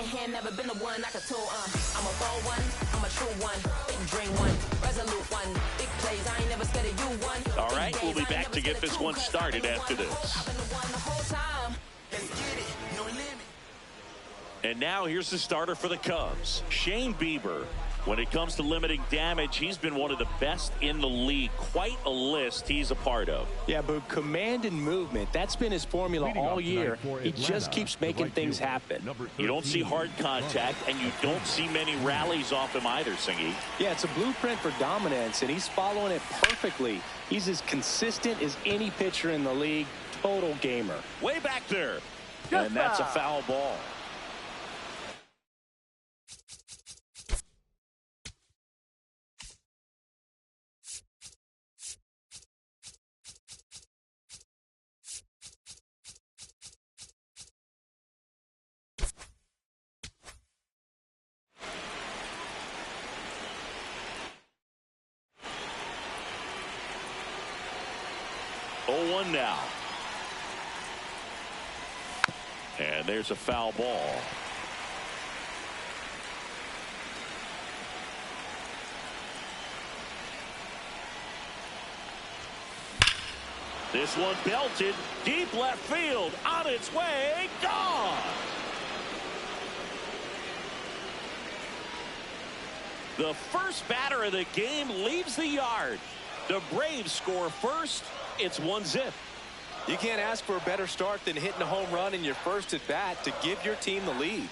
hand, never been the one I could tool. I'm a bold one, I'm a true one, big dream one, resolute one, big plays, I ain't never scared of you one. All right, we'll be back to get this one started after this. I've been the one the whole time. Let's get it, no limit. And now here's the starter for the Cubs, Shane Bieber. When it comes to limiting damage, he's been one of the best in the league. Quite a list he's a part of. Yeah, but command and movement, that's been his formula all year. He just keeps making things happen. You don't see hard contact, and you don't see many rallies off him either, Singy. Yeah, it's a blueprint for dominance, and he's following it perfectly. He's as consistent as any pitcher in the league. Total gamer. Way back there. And that's a foul ball. Oh, 1 now. And there's a foul ball. This one belted deep left field, on its way, gone. The first batter of the game leaves the yard. The Braves score first. It's 1-0. You can't ask for a better start than hitting a home run in your first at bat to give your team the lead.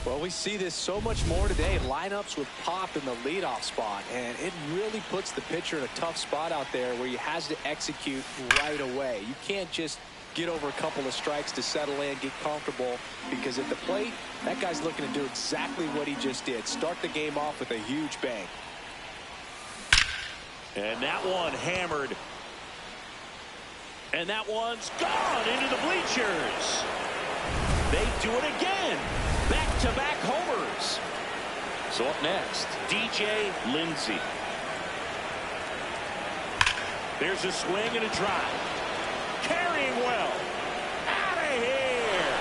Well, we see this so much more today. Lineups with pop in the leadoff spot, and it really puts the pitcher in a tough spot out there where he has to execute right away. You can't just get over a couple of strikes to settle in, get comfortable, because at the plate, that guy's looking to do exactly what he just did. Start the game off with a huge bang. And that one hammered. And that one's gone into the bleachers. They do it again. Back-to-back homers. So up next, DJ Lindsay. There's a swing and a drive. Carrying well. Out of here.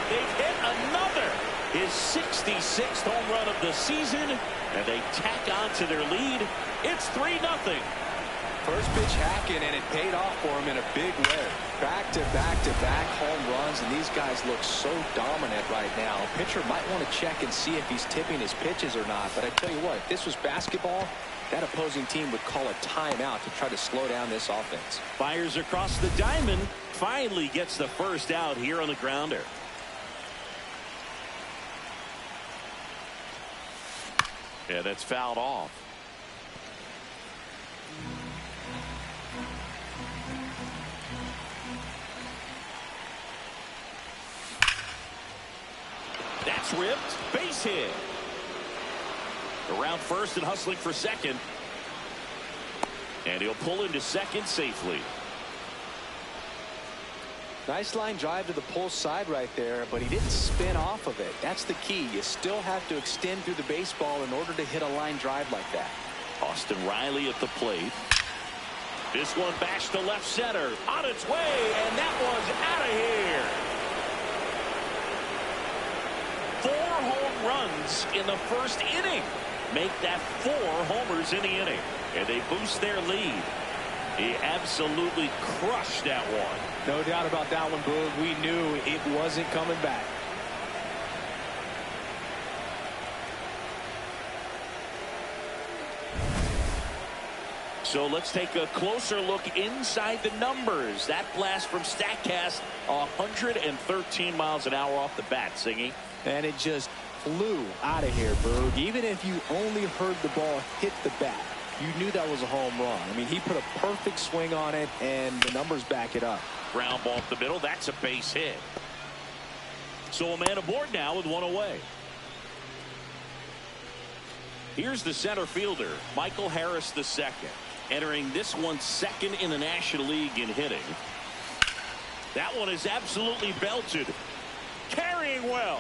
They've hit another. His 66th home run of the season, and they tack on to their lead. It's 3-0. First pitch hacking, and it paid off for him in a big way. Back-to-back home runs, and these guys look so dominant right now. Pitcher might want to check and see if he's tipping his pitches or not, but I tell you what, if this was basketball, that opposing team would call a timeout to try to slow down this offense. Fires across the diamond, finally gets the first out here on the grounder. Yeah, that's fouled off. That's ripped. Base hit. Around first and hustling for second. And he'll pull into second safely. Nice line drive to the pull side right there, but he didn't spin off of it. That's the key. You still have to extend through the baseball in order to hit a line drive like that. Austin Riley at the plate. This one bashed to left center. On its way, and that one's out of here. 4 home runs in the first inning. Make that 4 homers in the inning. And they boost their lead. He absolutely crushed that one. No doubt about that one, Boog. We knew it wasn't coming back. So let's take a closer look inside the numbers. That blast from StatCast, 113 miles an hour off the bat, Singy. And it just flew out of here, Boog. Even if you only heard the ball hit the bat, you knew that was a home run. I mean, he put a perfect swing on it, and the numbers back it up. Ground ball up the middle. That's a base hit. So a man aboard now with 1 away. Here's the center fielder, Michael Harris II, entering this one second in the National League in hitting. That one is absolutely belted. Carrying well.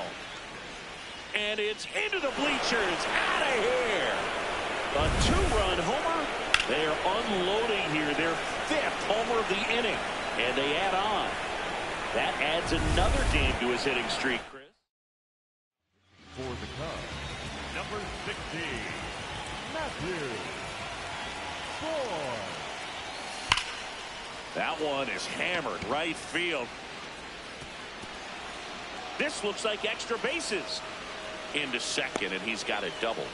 And it's into the bleachers. Out of here. A 2-run homer. They are unloading here. Their 5th homer of the inning. And they add on. That adds another game to his hitting streak, Chris. For the Cubs, number 60, Matthew Ford. That one is hammered right field. This looks like extra bases. Into second, and he's got a double.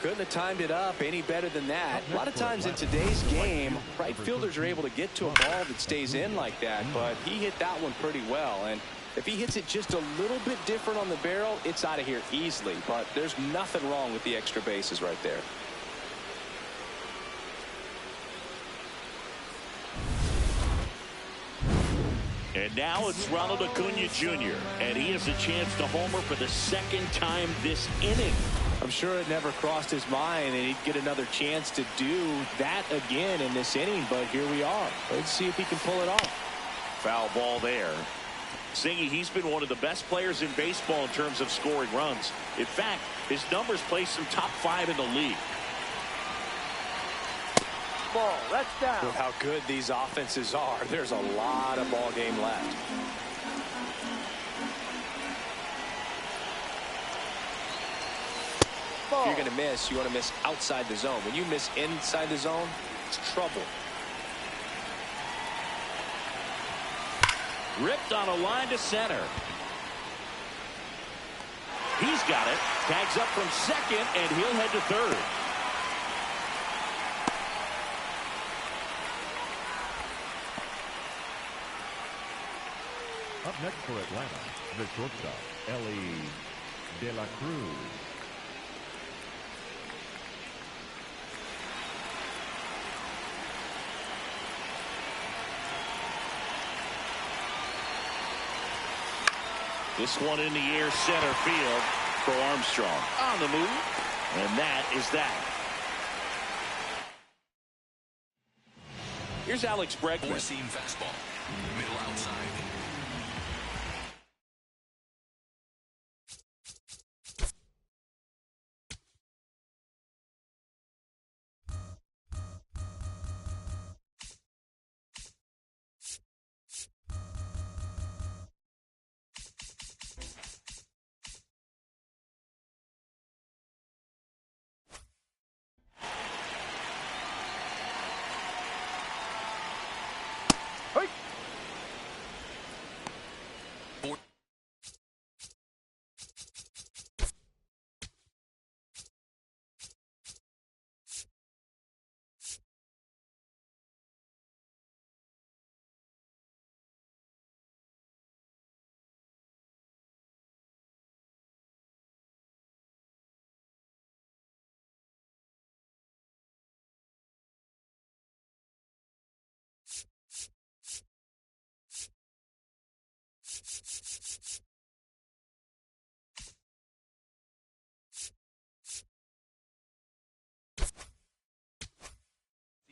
Couldn't have timed it up any better than that. A lot of times in today's game, right fielders are able to get to a ball that stays in like that, but he hit that one pretty well. And if he hits it just a little bit different on the barrel, it's out of here easily. But there's nothing wrong with the extra bases right there. And now it's Ronald Acuna Jr., and he has a chance to homer for the second time this inning. I'm sure it never crossed his mind that he'd get another chance to do that again in this inning, but here we are. Let's see if he can pull it off. Foul ball there. Singy, he's been one of the best players in baseball in terms of scoring runs. In fact, his numbers place him top 5 in the league. Ball, that's down. With how good these offenses are, there's a lot of ball game left. If you're going to miss, you want to miss outside the zone. When you miss inside the zone, it's trouble. Ripped on a line to center. He's got it. Tags up from second, and he'll head to third. Up next for Atlanta, the shortstop, Ellie De La Cruz. This one in the air, center field for Armstrong. On the move, and that is that. Here's Alex Bregman. Four-seam fastball, middle outside.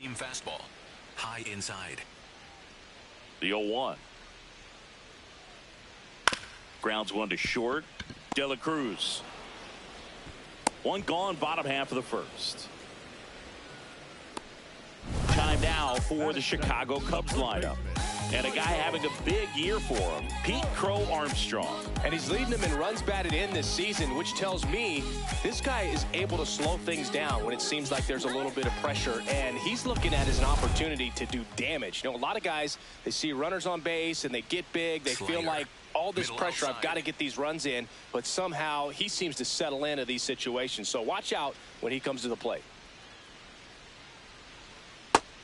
Seam fastball, high inside. The 0-1. Grounds one to short. De La Cruz. One gone, bottom half of the first. Time now for the Chicago Cubs lineup. And a guy having a big year for him, Pete Crow Armstrong. And he's leading them in runs batted in this season, which tells me this guy is able to slow things down when it seems like there's a little bit of pressure. And he's looking at it as an opportunity to do damage. You know, a lot of guys, they see runners on base and they get big. They feel like all this pressure, I've got to get these runs in. But somehow he seems to settle into these situations. So watch out when he comes to the plate.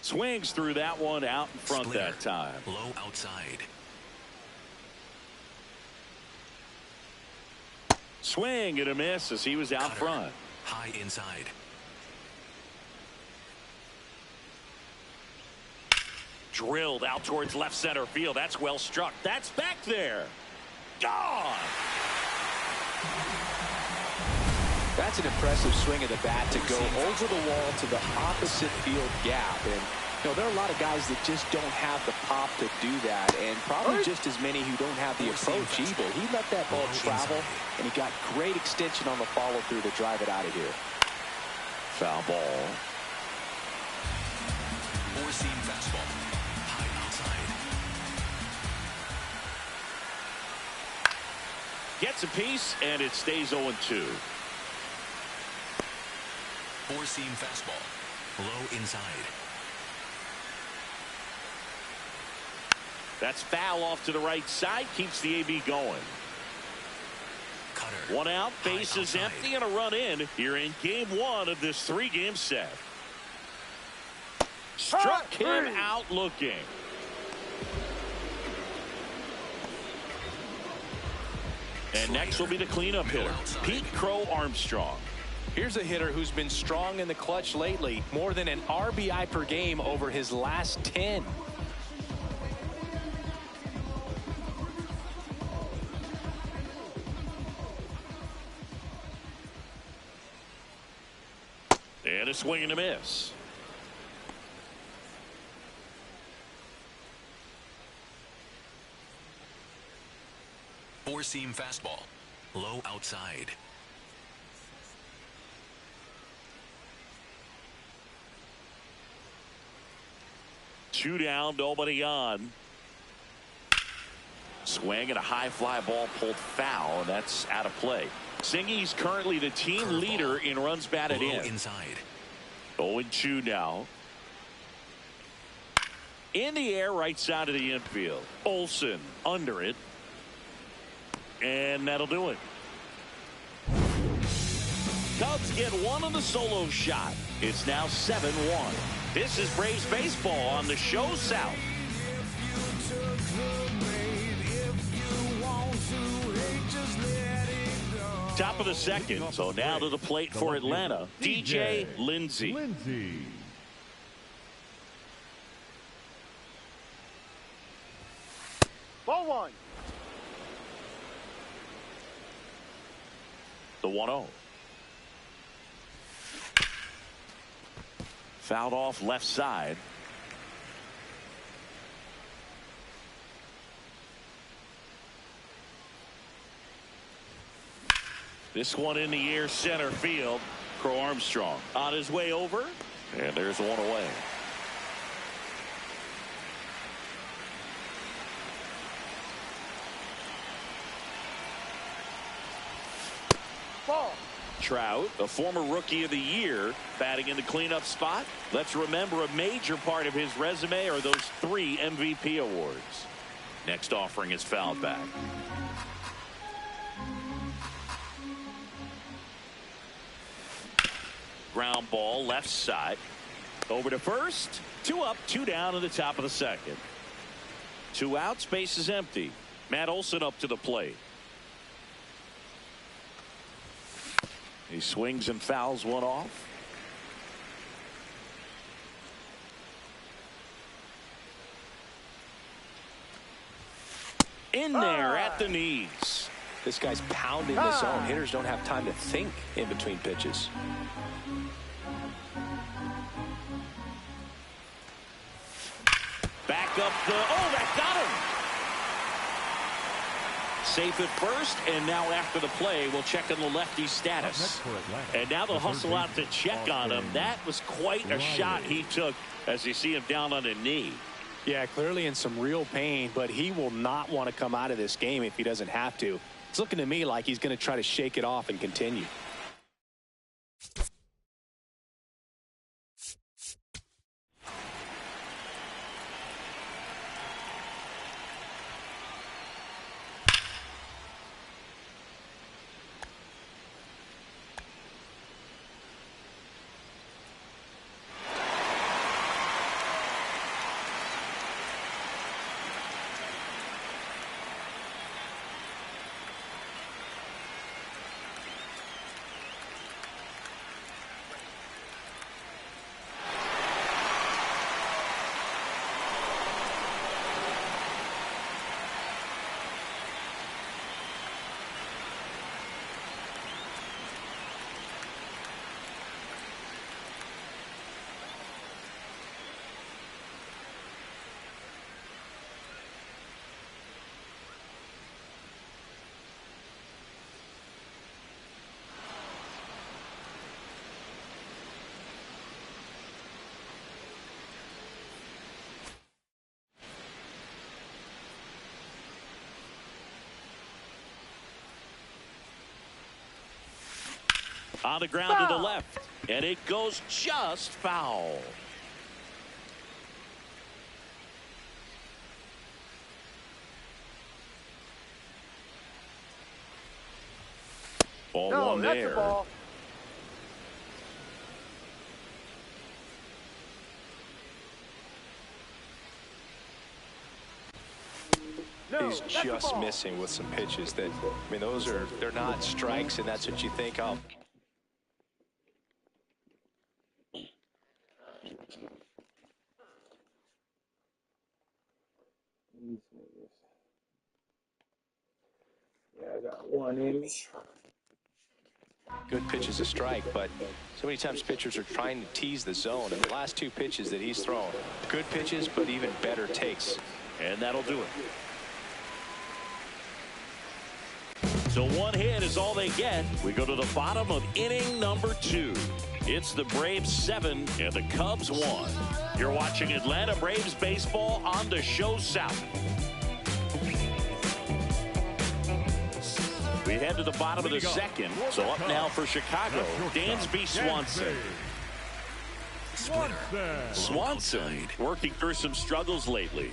Swings through that one out in front that time. Low outside. Swing and a miss as he was out front. High inside. Drilled out towards left center field. That's well struck. That's back there. Gone. That's an impressive swing of the bat to go over the wall to the opposite field gap. And, you know, there are a lot of guys that just don't have the pop to do that, and probably just as many who don't have the approach either. He let that ball travel, and he got great extension on the follow-through to drive it out of here. Foul ball. Four-seam fastball. High outside. Gets a piece, and it stays 0-2. Four-seam fastball. Low inside. That's foul off to the right side. Keeps the AB going. Cutter. One out, High bases outside. empty, and a run in here in game 1 of this 3-game set. Struck him out looking. And next will be the cleanup hitter, Pete Crow Armstrong. Here's a hitter who's been strong in the clutch lately, more than an RBI per game over his last 10. And a swing and a miss. Four-seam fastball. Low outside. Two down, nobody on. Swing and a high fly ball pulled foul, and that's out of play. Singy's currently the team leader in runs batted Low in. inside. 0-2 now. In the air, right side of the infield. Olsen under it. And that'll do it. Cubs get one on the solo shot. It's now 7-1. This is Braves baseball on the show South. Top of the second, so now to the plate for Atlanta, DJ Lindsay. Ball one. The 1-0. Fouled off left side. This one in the air, center field. Crow Armstrong on his way over, and there's one away. Ball. Trout, a former rookie of the year, batting in the cleanup spot. Let's remember a major part of his resume are those 3 MVP awards. Next offering is fouled back. Ground ball left side. Over to first. 2 up, 2 down in the top of the second. 2 outs, base is empty. Matt Olson up to the plate. He swings and fouls one off. In there at the knees. This guy's pounding the zone. Hitters don't have time to think in between pitches. Back up the, oh, that got him. Safe at first, and now after the play, we'll check on the lefty's status. And now they'll hustle out to check on him. That was quite a shot he took as you see him down on a knee. Yeah, clearly in some real pain, but he will not want to come out of this game if he doesn't have to. It's looking to me like he's going to try to shake it off and continue. On the ground to the left. And it goes just foul. Ball No, one that's there. the ball. No, He's that's the just ball. missing with some pitches that, I mean, they're not strikes, and that's what you think of. Yeah, I got one in me. Good pitch is a strike, but so many times pitchers are trying to tease the zone, and the last two pitches that he's thrown, good pitches, but even better takes. And that'll do it. So one hit is all they get. We go to the bottom of inning number 2. It's the Braves 7 and the Cubs 1. You're watching Atlanta Braves baseball on the Show South. We head to the bottom of the second. So up now for Chicago, Dansby Swanson. Swanson working through some struggles lately.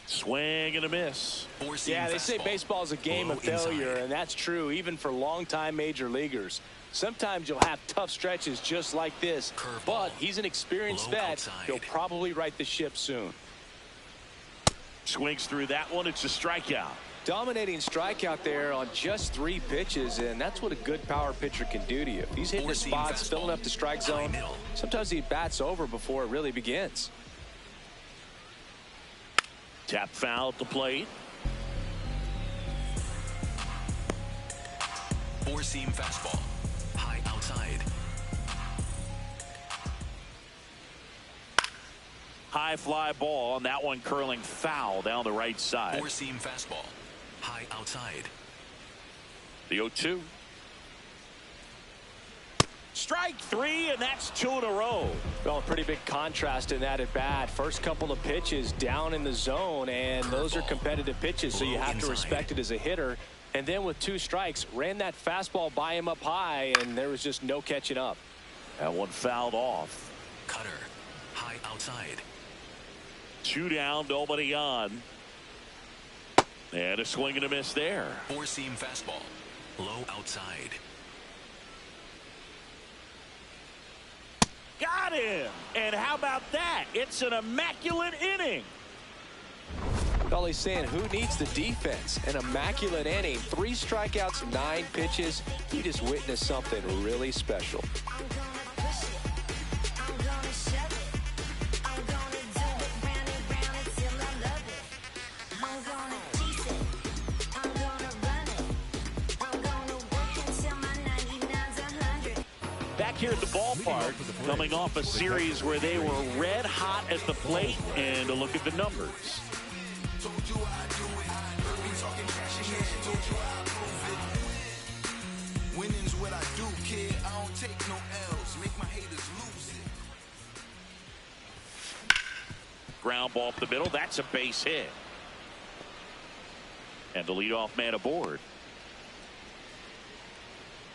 Swing and a miss. Yeah, they say baseball is a game of failure, and that's true even for longtime major leaguers. Sometimes you'll have tough stretches just like this, but he's an experienced vet. He'll probably right the ship soon. Swings through that one. It's a strikeout. Dominating strikeout there on just 3 pitches, and that's what a good power pitcher can do to you. If he's hitting the spots, filling up the strike zone, sometimes he bats over before it really begins. Tap foul at the plate. Four-seam fastball. High outside. High fly ball, and that one curling foul down the right side. Four-seam fastball. High outside. The 0-2. Strike 3, and that's 2 in a row. Well, a pretty big contrast in that at bat. First couple of pitches down in the zone, and those are competitive pitches, so you have to respect it as a hitter. And then with 2 strikes, ran that fastball by him up high, and there was just no catching up. That one fouled off. Cutter. High outside. 2 down, nobody on. And a swing and a miss there. Four-seam fastball. Low outside. Got him! And how about that? It's an immaculate inning. All he's saying, who needs the defense? An immaculate inning. 3 strikeouts, 9 pitches. He just witnessed something really special. Back here at the ballpark, coming off a series where they were red hot at the plate, and a look at the numbers. Winning's what I do, kid. I don't take no L's. Make my haters lose it. Ground ball up the middle. That's a base hit. And the leadoff man aboard.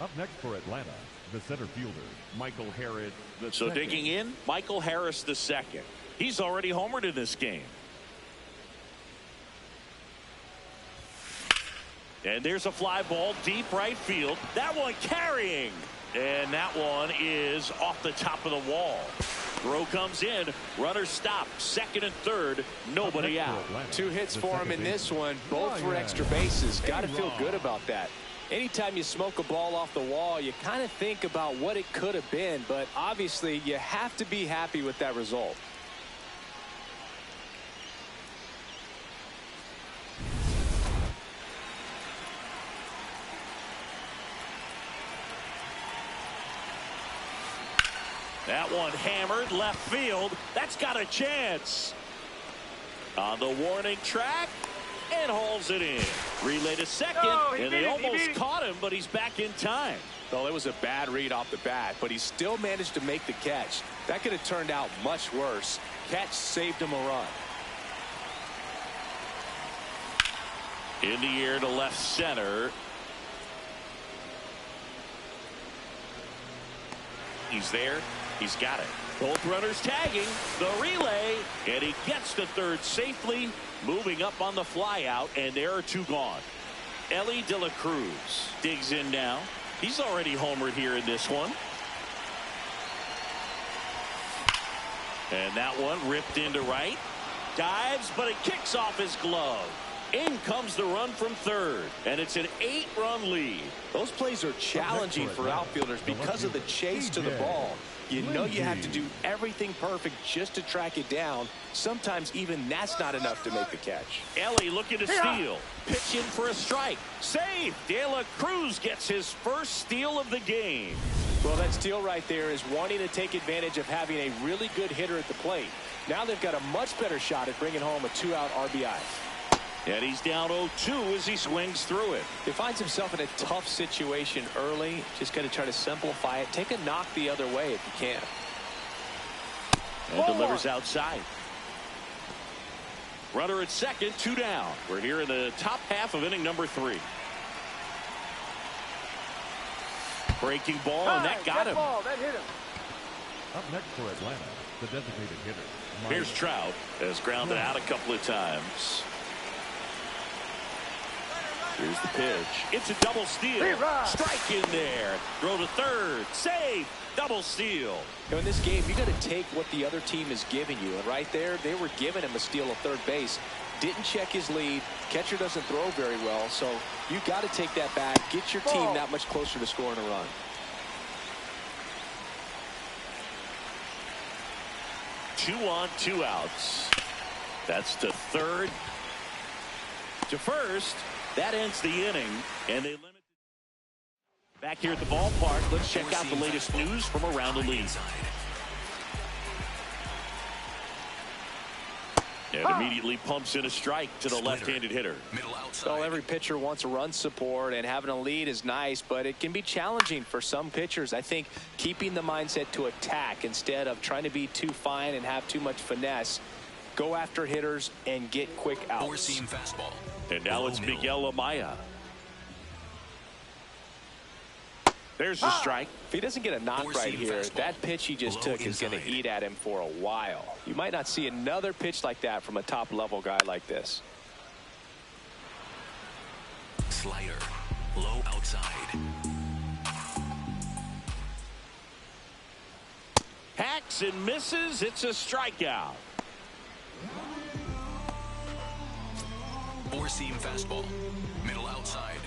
Up next for Atlanta, the center fielder, Michael Harris. So digging in, Michael Harris the second. He's already homered in this game. And there's a fly ball deep right field. That one carrying. And that one is off the top of the wall. Throw comes in. Runner stop. Second and third. Nobody out. 2 hits for him in this one. Both for extra bases. Got to feel good about that. Anytime you smoke a ball off the wall, you kind of think about what it could have been. But obviously, you have to be happy with that result. That one hammered left field. That's got a chance. On the warning track, and hauls it in. Relay to second, and they almost caught him, but he's back in time. Well, it was a bad read off the bat, but he still managed to make the catch. That could have turned out much worse. Catch saved him a run. In the air to left center. He's there. He's got it. Both runners tagging. The relay. And he gets to third safely. Moving up on the flyout. And there are two gone. Ellie De La Cruz digs in now. He's already homered here in this one. And that one ripped into right. Dives, but it kicks off his glove. In comes the run from third, and it's an 8-run lead. Those plays are challenging for outfielders because of the chase to the ball. You know you have to do everything perfect just to track it down. Sometimes even that's not enough to make the catch. Ellie looking to steal. Pitch in for a strike. Save. De La Cruz gets his first steal of the game. Well, that steal right there is wanting to take advantage of having a really good hitter at the plate. Now they've got a much better shot at bringing home a 2-out RBI. And he's down 0-2 as he swings through it. He finds himself in a tough situation early. Just got to try to simplify it. Take a knock the other way if you can. And delivers outside. Runner at second, 2 down. We're here in the top half of inning number 3. Breaking ball, and that got him. That hit him. Up next for Atlanta, the designated hitter. Here's Trout, has grounded out a couple of times. Here's the pitch. It's a double steal. Strike in there. Throw to third. Save. Double steal. Now in this game, you got to take what the other team is giving you. And right there, they were giving him a steal at third base. Didn't check his lead. Catcher doesn't throw very well. So you got to take that back. Get your team that much closer to scoring a run. Two on, 2 outs. That's to third. To first. That ends the inning, and they limit. Back here at the ballpark, let's check out the latest news from around the league. And immediately pumps in a strike to the left-handed hitter. Middle outside. Well, every pitcher wants a run support, and having a lead is nice, but it can be challenging for some pitchers. I think keeping the mindset to attack instead of trying to be too fine and have too much finesse. Go after hitters and get quick outs. Four-seam fastball. And now it's Miguel Amaya. There's the strike. If he doesn't get a knock right here, that pitch he just took is going to eat at him for a while. You might not see another pitch like that from a top-level guy like this. Slider. Low outside. Hacks and misses. It's a strikeout. Four-seam fastball. Middle outside.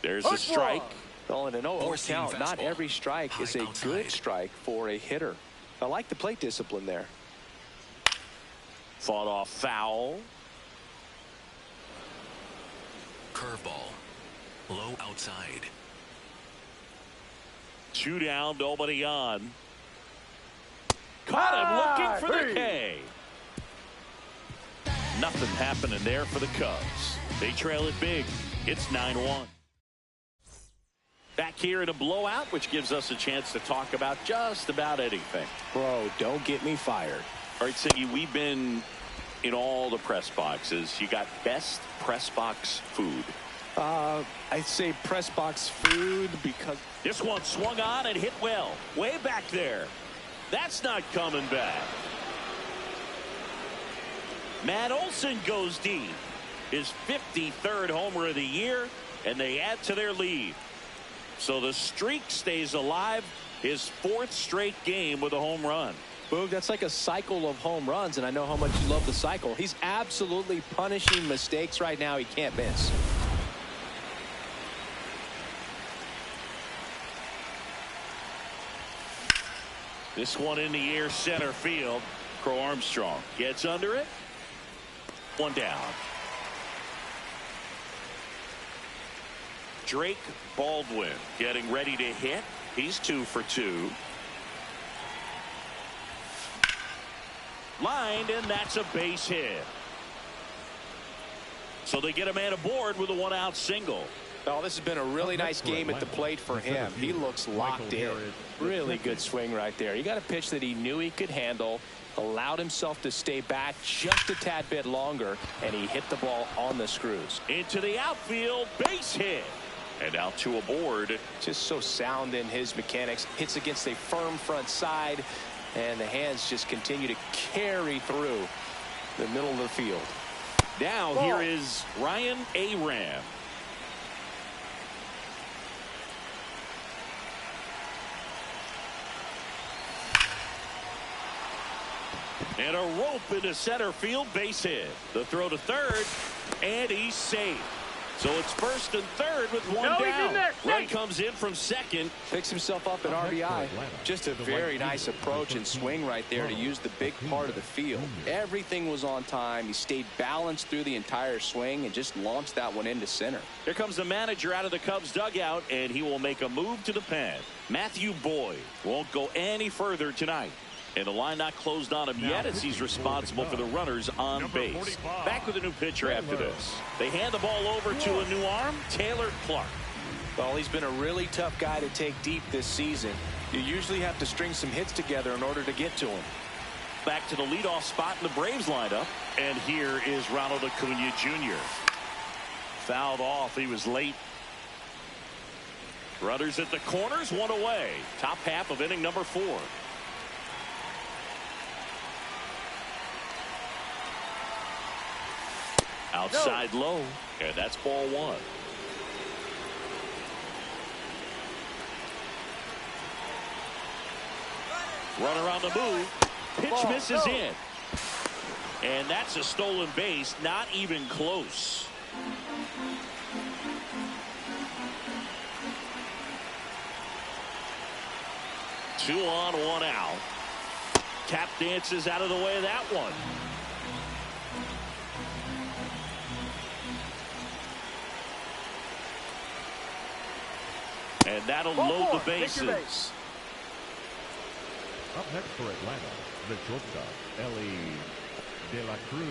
There's a strike. Well, in an 0-0 Four-seam count, not fastball. every strike is a good strike for a hitter. I like the plate discipline there. Fought off foul. Curveball. Low outside. 2 down, nobody on. Caught him looking for the K. Nothing happening there for the Cubs. They trail it big. It's 9-1. Back here in a blowout, which gives us a chance to talk about just about anything. Bro, don't get me fired. All right, Siggy, we've been in all the press boxes. You got best press box food. I'd say press box food because This one swung on and hit well. Way back there. That's not coming back. Matt Olson goes deep. His 53rd homer of the year, and they add to their lead. So the streak stays alive. His 4th straight game with a home run. Boog, that's like a cycle of home runs, and I know how much you love the cycle. He's absolutely punishing mistakes right now. He can't miss. This one in the air, center field. Crow Armstrong gets under it. 1 down. Drake Baldwin getting ready to hit. He's 2 for 2. Lined, and that's a base hit. So they get a man aboard with a 1-out single. Oh, this has been a really nice game at the plate for him. He looks locked in. Really good swing right there. He got a pitch that he knew he could handle, allowed himself to stay back just a tad bit longer, and he hit the ball on the screws. Into the outfield, base hit. And out to aboard. Just so sound in his mechanics. Hits against a firm front side, and the hands just continue to carry through the middle of the field. Now here is Ryan Aram. And a rope into center field, base hit. The throw to third, and he's safe. So it's first and third with one down. Run comes in from second. Picks himself up an RBI. Just a very nice approach and swing right there to use the big part of the field. Everything was on time. He stayed balanced through the entire swing and just launched that one into center. Here comes the manager out of the Cubs dugout, and he will make a move to the pen. Matthew Boyd won't go any further tonight. And the line not closed on him yet as he's responsible for the runners on base. Back with a new pitcher after this. They hand the ball over to a new arm, Taylor Clark. Well, he's been a really tough guy to take deep this season. You usually have to string some hits together in order to get to him. Back to the leadoff spot in the Braves lineup. And here is Ronald Acuna Jr. Fouled off. He was late. Runners at the corners, one away. Top half of inning number 4. Outside low, and that's ball 1. Runner on the move. Pitch misses in. And that's a stolen base, not even close. Two on, one out. Tap dances out of the way of that one. And that'll load the bases. Up next for Atlanta, the shortstop, Ellie De La Cruz.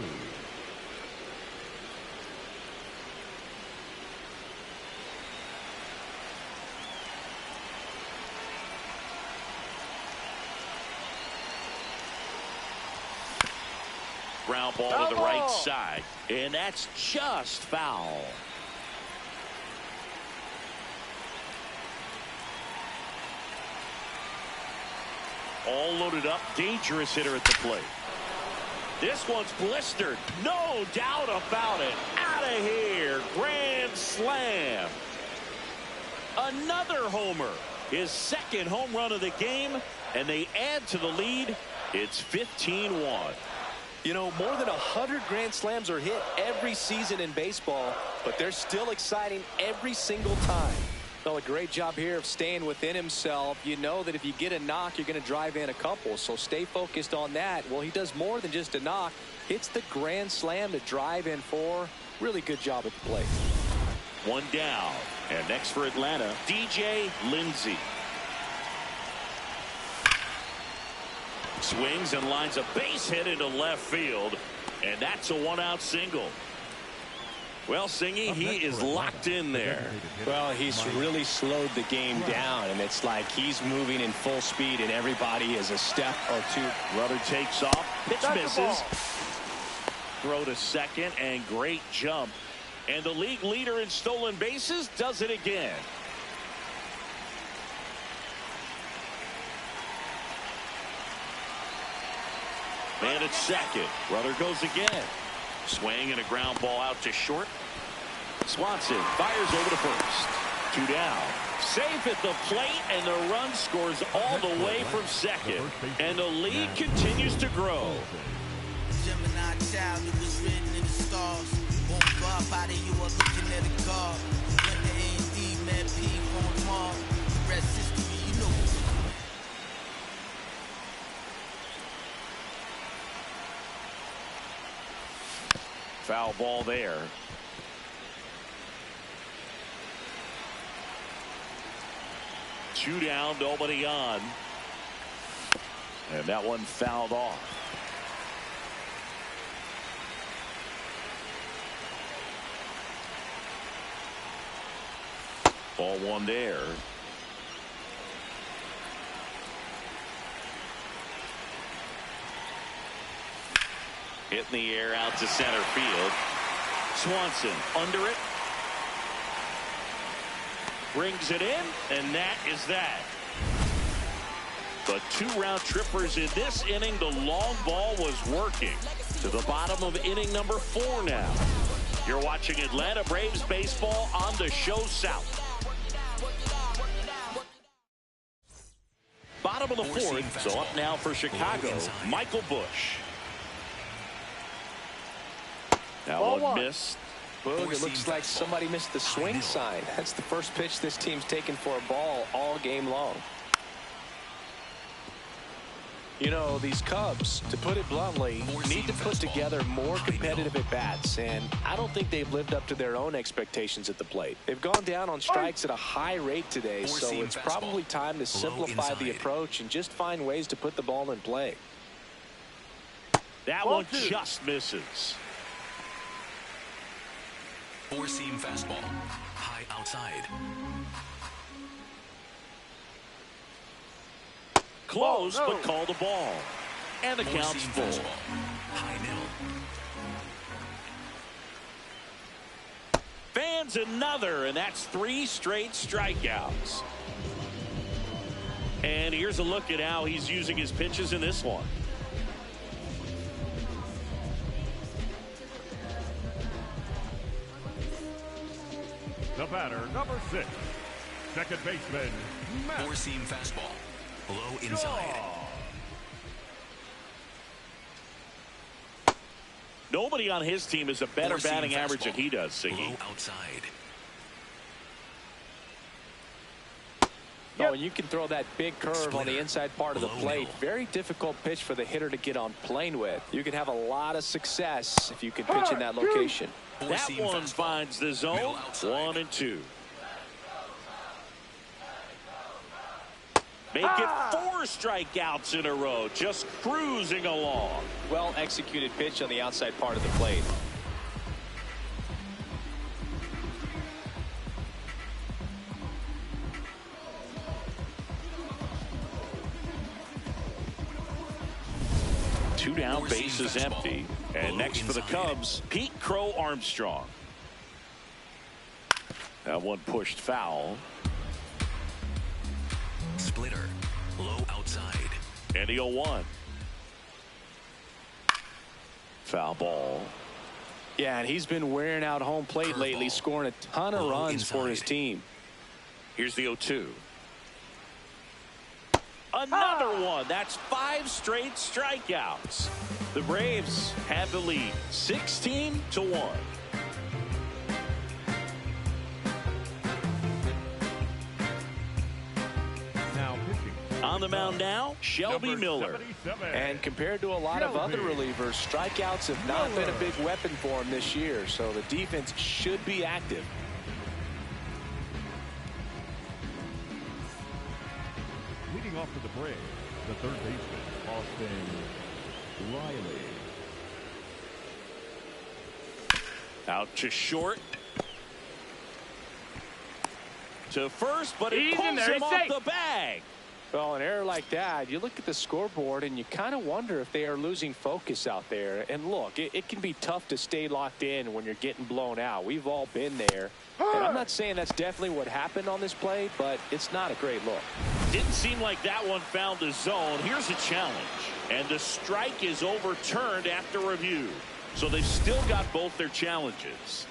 Ground ball to the right side, and that's just foul. All loaded up, dangerous hitter at the plate. This one's blistered, no doubt about it. Out of here, grand slam. Another homer, his second home run of the game, and they add to the lead. It's 15-1. You know, more than 100 grand slams are hit every season in baseball, but they're still exciting every single time. Well, a great job here of staying within himself. You know that if you get a knock, you're going to drive in a couple, so stay focused on that. Well, he does more than just a knock. Hits the grand slam to drive in 4. Really good job at the plate. One down. And next for Atlanta, DJ Lindsay. Swings and lines a base hit into left field, and that's a one-out single. Well, Singy, he is locked in there. Well, he's really slowed the game down, and it's like he's moving in full speed, and everybody is a step or two. Runner takes off, pitch misses. Throw to second, and great jump. And the league leader in stolen bases does it again. Man at second. Runner goes again. Swing and a ground ball out to short. Swanson fires over to first. 2 down. Safe at the plate, and the run scores all the way from second. And the lead continues to grow. Gemini child, it was written in the stars. Won't go up out of you are looking at a guard. When the A&D man P on Mars. The rest history, you know. Foul ball there. Two down, nobody on. And that one fouled off. Ball one there. Hit in the air out to center field. Swanson under it. Brings it in, and that is that. The 2 round trippers in this inning. The long ball was working. To the bottom of inning number 4 now. You're watching Atlanta Braves baseball on the Show South. Bottom of the 4th, so up now for Chicago, Michael Busch. Now one missed. Boog, it looks like somebody missed the swing sign. That's the first pitch this team's taken for a ball all game long. You know, these Cubs, to put it bluntly, need to put together more competitive at-bats, and I don't think they've lived up to their own expectations at the plate. They've gone down on strikes at a high rate today, so it's probably time to simplify the approach and just find ways to put the ball in play. That one just misses. 4-seam fastball. High outside. Close, but called a ball. And the count's full. High middle. Fans another, and that's 3 straight strikeouts. And here's a look at how he's using his pitches in this one. The batter, number 6, second baseman, Matt. 4-seam fastball. Low inside. Nobody on his team is a better batting average than he does, Siggy. Low outside. Oh, and you can throw that big curve on the inside part of the plate. Very difficult pitch for the hitter to get on plane with. You can have a lot of success if you can pitch in that location. That one finds the zone. 1 and 2. Make it 4 strikeouts in a row. Just cruising along. Well executed pitch on the outside part of the plate. Two down, bases empty. And next for the Cubs, Pete Crow Armstrong. That one pushed foul. Splitter. Low outside. And the 0-1. Foul ball. Yeah, and he's been wearing out home plate lately, scoring a ton of runs for his team. Here's the 0-2. Another one. That's 5 straight strikeouts. The Braves have the lead, 16-1. Now pitching. On the mound now, Shelby Miller. And compared to a lot of other relievers, strikeouts have not been a big weapon for him this year, so the defense should be active. Leading off for the Braves, the third baseman, Austin Riley. Out to short. To first, but it pulls him off the bag. Well, an error like that, you look at the scoreboard and you kind of wonder if they are losing focus out there. And look, it can be tough to stay locked in when you're getting blown out. We've all been there. And I'm not saying that's definitely what happened on this play, but it's not a great look. Didn't seem like that one found the zone. Here's a challenge. And the strike is overturned after review. So they've still got both their challenges.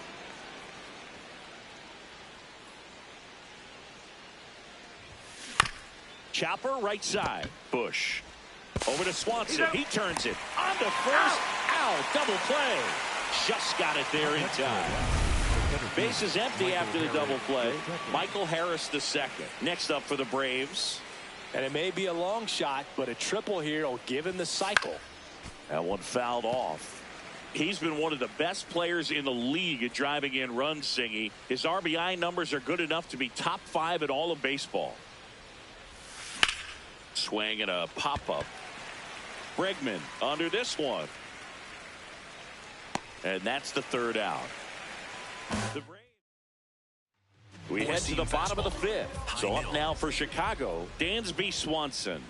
Chopper right side. Busch. Over to Swanson. He turns it. On to first. Out. Double play. Just got it there in time. Base is empty after the double play. Michael Harris the second. Next up for the Braves. And it may be a long shot, but a triple here will give him the cycle. That one fouled off. He's been one of the best players in the league at driving in runs, Singy. His RBI numbers are good enough to be top 5 in all of baseball. Swing and a pop-up. Bregman under this one. And that's the third out. The We head to the bottom of the fifth. So up now for Chicago, Dansby Swanson.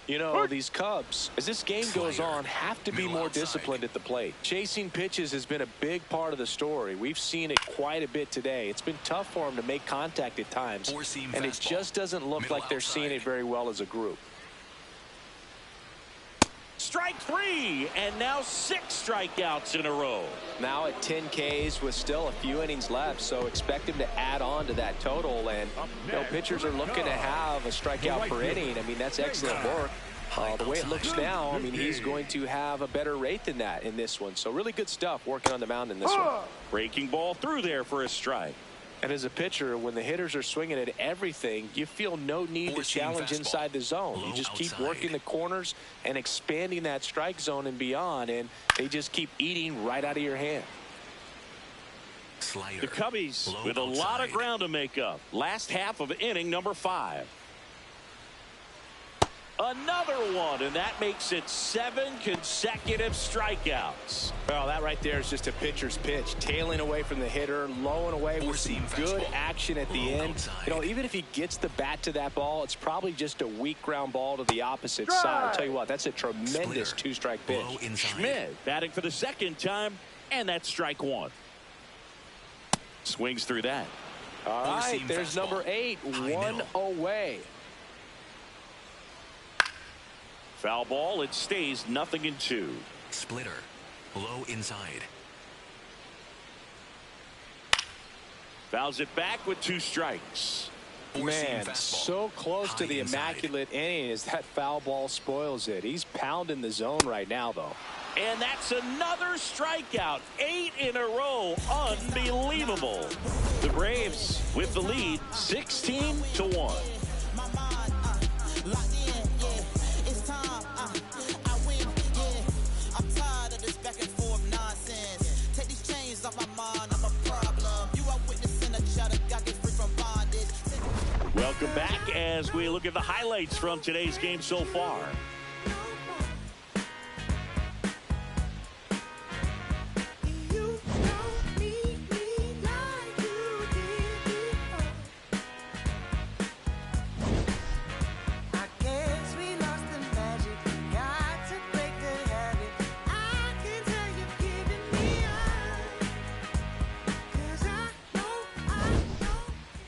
You know, these Cubs, as this game goes on, have to be more disciplined at the plate. Chasing pitches has been a big part of the story. We've seen it quite a bit today. It's been tough for them to make contact at times, and it just doesn't look like they're seeing it very well as a group. Strike three, and now 6 strikeouts in a row. Now at 10 Ks with still a few innings left, so expect him to add on to that total. And you know, pitchers are looking to have a strikeout per inning. I mean, that's excellent work. The way it looks now, I mean, he's going to have a better rate than that in this one. So really good stuff working on the mound in this one. Breaking ball through there for a strike. And as a pitcher, when the hitters are swinging at everything, you feel no need to challenge inside the zone. You just keep working the corners and expanding that strike zone and beyond, and they just keep eating right out of your hand. The Cubbies with a lot of ground to make up. Last half of inning number 5. Another one, and that makes it 7 consecutive strikeouts. Well, that right there is just a pitcher's pitch. Tailing away from the hitter, low and away with some good action at the end. You know, even if he gets the bat to that ball, it's probably just a weak ground ball to the opposite side. I'll tell you what, that's a tremendous 2-strike pitch. Schmidt batting for the 2nd time, and that's strike 1. Swings through that. All right, there's number 8, 1 away. Foul ball, it stays 0-2. Splitter, low inside. Fouls it back with 2 strikes. Man, so close to the immaculate inning as that foul ball spoils it. He's pounding the zone right now, though. And that's another strikeout. 8 in a row. Unbelievable. The Braves with the lead, 16-1. Welcome back as we look at the highlights from today's game so far.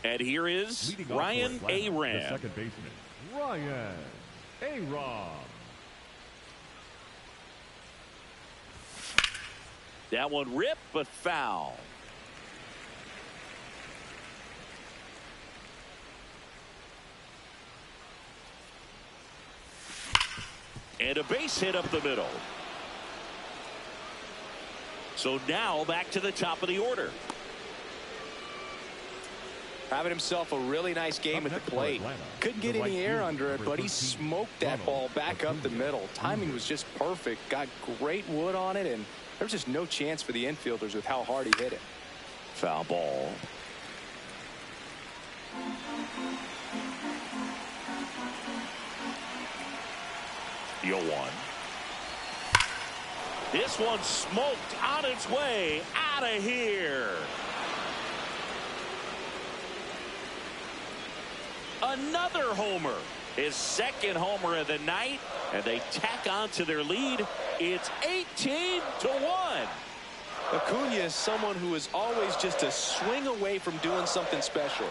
And here is Ryan Aram. The second baseman, Ryan Aram. That one ripped, but foul. And a base hit up the middle. So now back to the top of the order. Having himself a really nice game at the plate. Couldn't get any air under it, but he smoked that ball back up the middle. Timing was just perfect. Got great wood on it, and there was just no chance for the infielders with how hard he hit it. Foul ball. Yo one. This one smoked on its way out of here. Another homer. His 2nd homer of the night, and they tack on to their lead. It's 18-1. Acuna is someone who is always just a swing away from doing something special.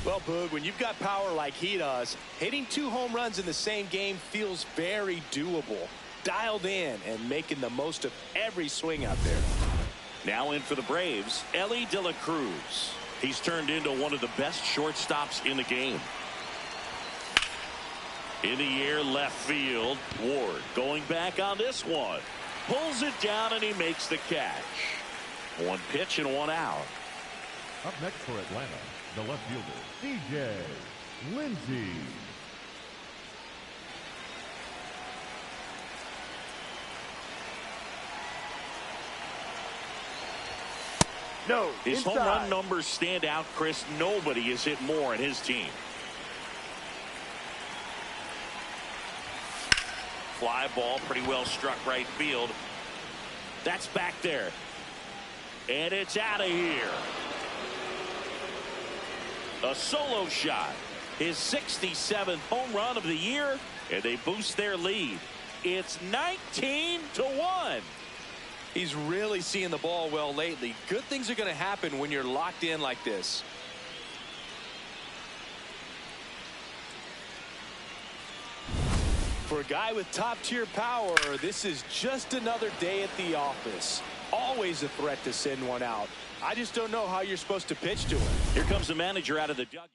Well, Boog, when you've got power like he does, hitting 2 home runs in the same game feels very doable. Dialed in and making the most of every swing out there. Now in for the Braves, Elly De La Cruz. He's turned into one of the best shortstops in the game. In the air, left field. Ward going back on this one. Pulls it down, and he makes the catch. 1 pitch and 1 out. Up next for Atlanta, the left fielder, DJ Lindsey. No, his inside. home run numbers stand out, Chris. Nobody has hit more in his team. Fly ball, pretty well struck right field. That's back there. And it's out of here. A solo shot. His 67th home run of the year, and they boost their lead. It's 19-1. He's really seeing the ball well lately. Good things are going to happen when you're locked in like this. For a guy with top-tier power, this is just another day at the office. Always a threat to send one out. I just don't know how you're supposed to pitch to him. Here comes the manager out of the dugout.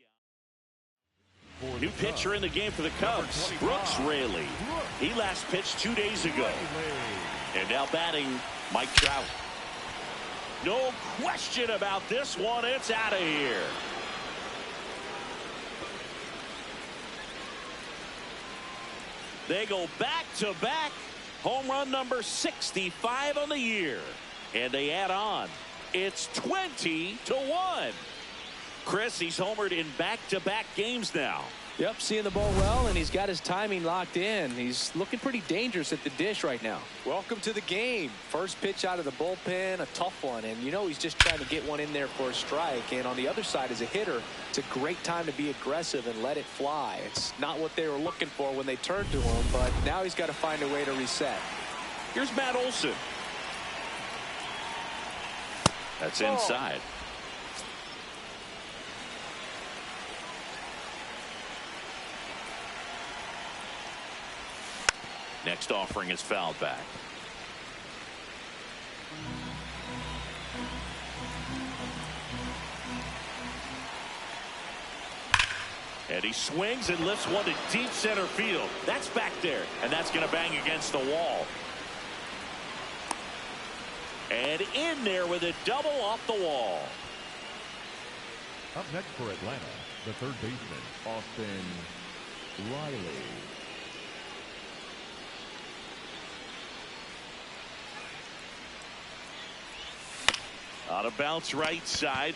New pitcher in the game for the Cubs, Brooks Raley. He last pitched 2 days ago. And now batting, Mike Trout. No question about this one. It's out of here. They go back-to-back. Home run number 65 on the year. And they add on. It's 20-1. Chris, he's homered in back-to-back games now. Yep, seeing the ball well, and he's got his timing locked in. He's looking pretty dangerous at the dish right now. Welcome to the game. First pitch out of the bullpen, a tough one. And, you know, he's just trying to get one in there for a strike. And on the other side, as a hitter, it's a great time to be aggressive and let it fly. It's not what they were looking for when they turned to him, but now he's got to find a way to reset. Here's Matt Olson. That's inside. Next offering is fouled back. And he swings and lifts one to deep center field. That's back there, and that's going to bang against the wall. And in there with a double off the wall. Up next for Atlanta, the third baseman, Austin Riley. On a bounce right side.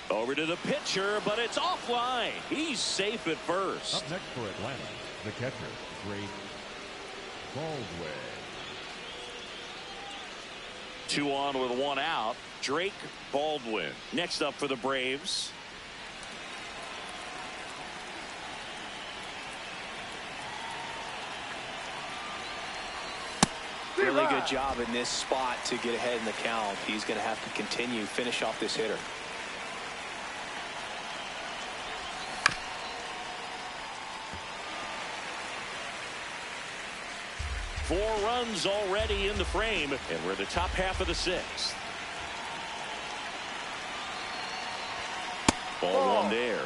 Over to the pitcher, but it's offline. He's safe at first. Up next for Atlanta, the catcher, Drake Baldwin. 2 on with 1 out. Drake Baldwin. Next up for the Braves. Really good job in this spot to get ahead in the count. He's going to have to continue, finish off this hitter. Four runs already in the frame, and we're in the top half of the 6th. Ball 1 there.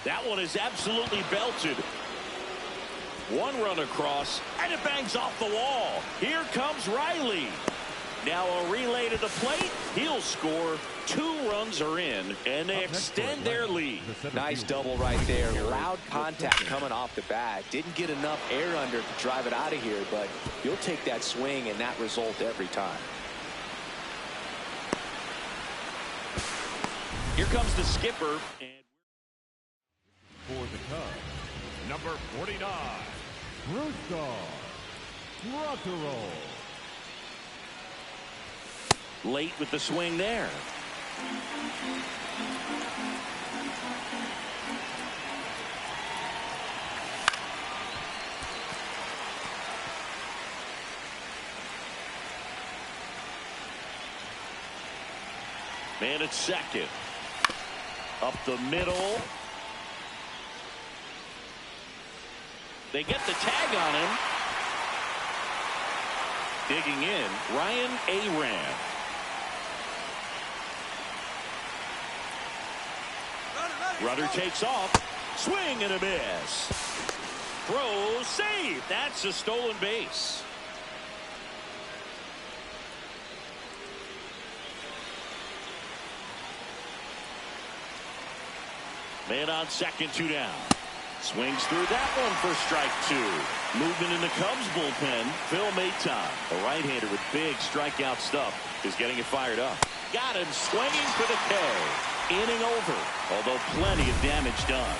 That one is absolutely belted. 1 run across, and it bangs off the wall. Here comes Riley. Now a relay to the plate. He'll score. 2 runs are in, and they extend their lead. Nice double right there. Loud contact coming off the bat. Didn't get enough air under to drive it out of here, but you'll take that swing and that result every time. Here comes the skipper. And for the Cubs, number 49, Brusco Rotaro. late with the swing there. Man at second. Up the middle. They get the tag on him. Digging in, Ryan Aram. Runner takes off. Swing and a miss. Throw, save. That's a stolen base. Man on second, 2 down. Swings through that one for strike 2. Movement in the Cubs bullpen. Phil Maton, a right-hander with big strikeout stuff, is getting it fired up. Got him swinging for the K. Inning over, although plenty of damage done.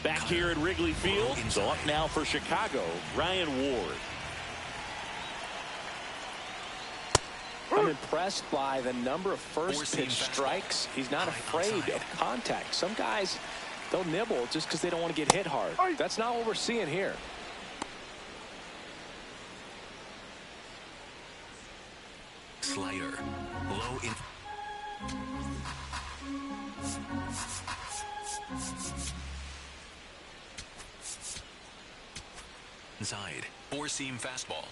Back here at Wrigley Field, so up now for Chicago, Ryan Ward. I'm impressed by the number of first pitch strikes. He's not afraid of contact. Some guys, they'll nibble just because they don't want to get hit hard. That's not what we're seeing here. Slider. Low in. Inside. Four-seam fastball.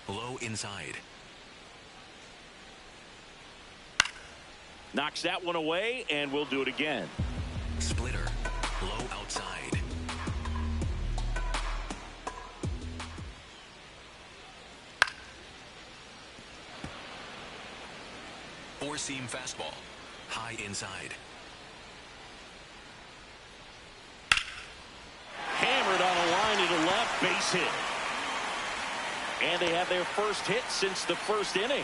Low inside. Knocks that one away, and we'll do it again. Splitter. Low outside. Four-seam fastball. High inside. Hammered on a line into left, base hit. And they have their first hit since the first inning.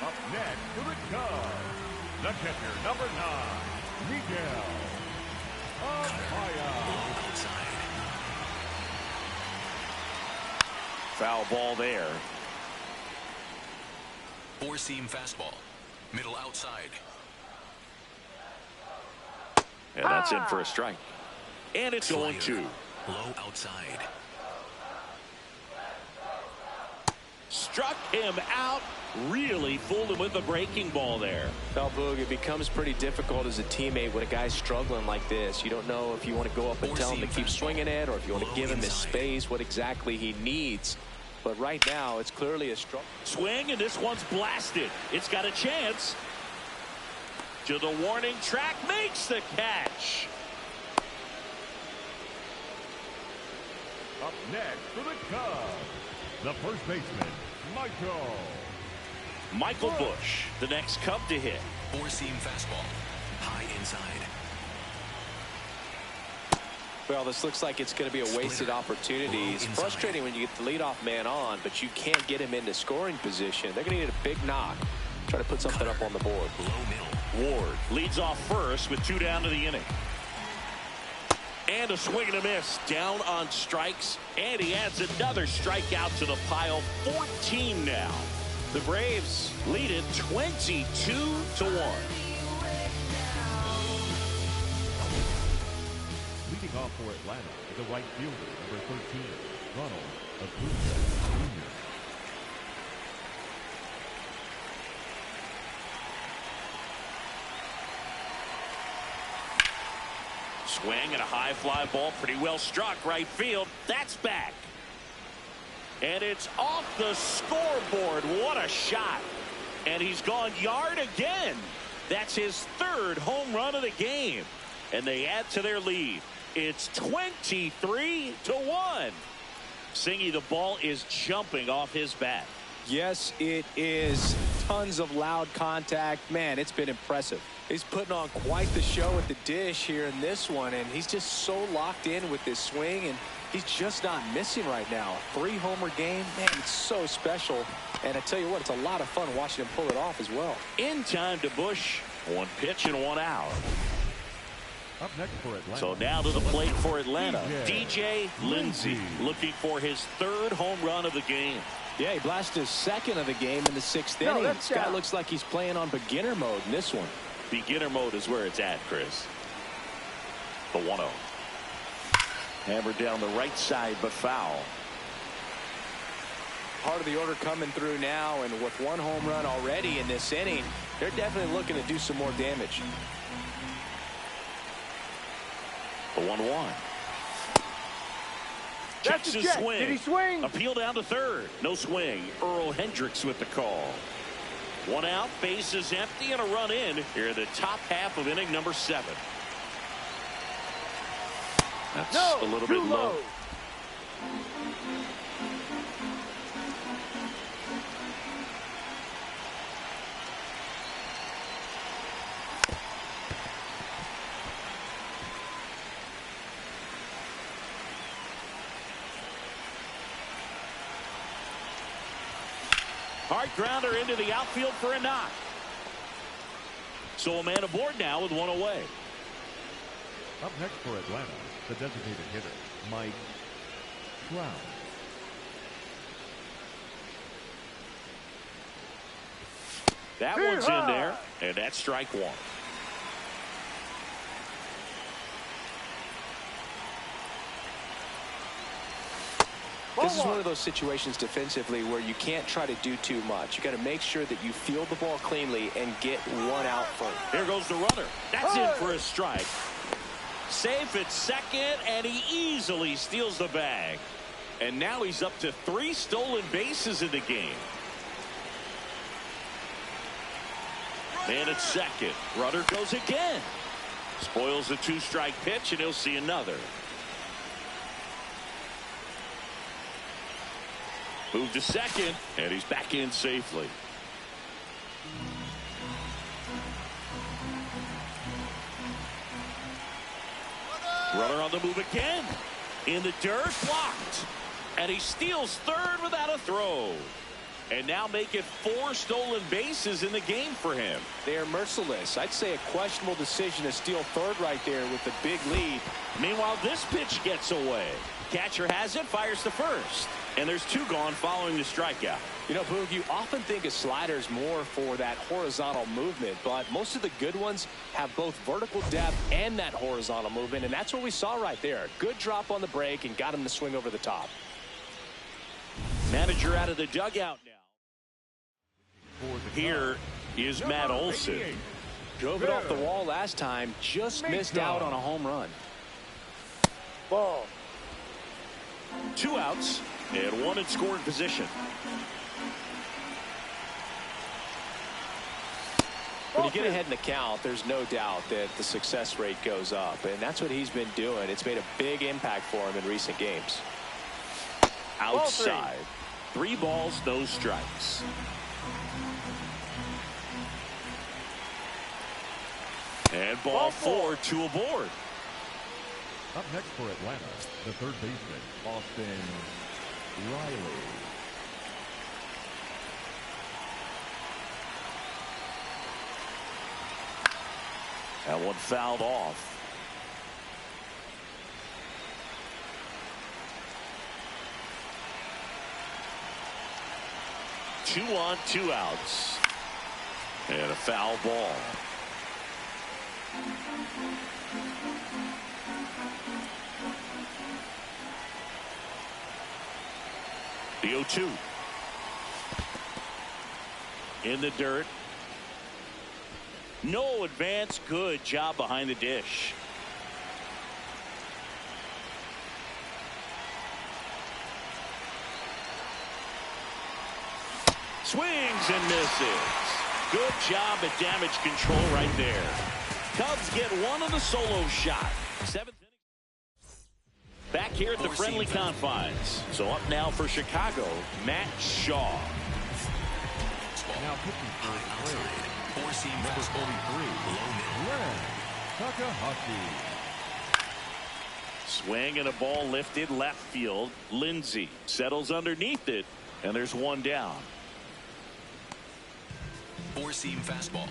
Up next for the Cubs, the catcher, number 9, Miguel Amaya. Outside. Foul ball there. Four-seam fastball. Middle outside. And that's in for a strike. And it's going to. Low outside. Struck him out. Really fooled him with the breaking ball there. Well, Boog, it becomes pretty difficult as a teammate when a guy's struggling like this. You don't know if you want to go up and tell him to keep swinging it, or if you want to give him his space, what exactly he needs. But right now, it's clearly a struggle. Swing, and this one's blasted. It's got a chance. To the warning track, makes the catch. Up next for the Cubs, the first baseman, Michael Busch, the next Cub to hit. Four-seam fastball. High inside. Well, this looks like it's going to be a wasted opportunity. It's frustrating when you get the leadoff man on, but you can't get him into scoring position. They're going to need a big knock. Try to put something up on the board. Low middle. Ward leads off first with 2 down to the inning. And a swing and a miss. Down on strikes. And he adds another strikeout to the pile. 14 now. The Braves lead it 22-1. Leading off for Atlanta is the right fielder, number 13, Ronald Acuna Jr. Swing and a high fly ball, pretty well struck right field. That's back. And it's off the scoreboard. What a shot. And he's gone yard again. That's his 3rd home run of the game. And they add to their lead. It's 23-1. Singy, the ball is jumping off his bat. Yes, it is. Tons of loud contact. Man, it's been impressive. He's putting on quite the show at the dish here in this one, and he's just so locked in with this swing, and he's just not missing right now. 3-homer game, man, it's so special. And I tell you what, it's a lot of fun watching him pull it off as well. In time to Busch. 1 pitch and 1 out. Up next for Atlanta. So now to the plate for Atlanta. DJ Lindsay looking for his 3rd home run of the game. Yeah, he blasted his 2nd of the game in the 6th inning. This guy looks like he's playing on beginner mode in this one. Beginner mode is where it's at, Chris. The 1-0. Hammered down the right side, but foul. Part of the order coming through now, and with 1 home run already in this inning, they're definitely looking to do some more damage. The 1-1. Checks his swing. Did he swing? Appeal down to 3rd. No swing. Earl Hendricks with the call. 1 out, base is empty, and a run in here in the top half of inning number 7. That's a little bit low. Hard grounder into the outfield for a knock. So a man aboard now with 1 away. Up next for Atlanta, the designated hitter, Mike Trout. That one's in there, and that's strike one. This is one of those situations defensively where you can't try to do too much. You got to make sure that you field the ball cleanly and get one out first. Here goes the runner. That's in for a strike. Safe at second, and he easily steals the bag. And now he's up to 3 stolen bases in the game. Man at second. Runner goes again. Spoils the 2-strike pitch, and he'll see another. Move to second, and he's back in safely. Runner on the move again. In the dirt, blocked. And he steals third without a throw. And now make it 4 stolen bases in the game for him. They are merciless. I'd say a questionable decision to steal third right there with the big lead. Meanwhile, this pitch gets away. Catcher has it, fires to first. And there's 2 gone following the strikeout. You know, Boog, you often think a slider's more for that horizontal movement, but most of the good ones have both vertical depth and that horizontal movement, and that's what we saw right there. Good drop on the break and got him to swing over the top. Manager out of the dugout now. Here is Matt Olson. Drove it off the wall last time, just missed out on a home run. Ball. 2 outs and 1 in scoring position. When you get ahead in the count, there's no doubt that the success rate goes up, and that's what he's been doing. It's made a big impact for him in recent games. Outside. 3 balls, no strikes. And ball 4, 2 aboard. Up next for Atlanta, the third baseman, Austin Riley. That one fouled off. Two on, 2 outs. And a foul ball. The 0-2. In the dirt. No advance. Good job behind the dish. Swings and misses. Good job at damage control right there. Cubs get one of the solo shot. 7th inning. Back here at the friendly confines. So up now for Chicago, Matt Shaw. Now pitching for Outside. 4-seam number fastball. 43, Ren Takahashi. Swing and a ball lifted left field. Lindsey settles underneath it, and there's 1 down. 4-seam fastball.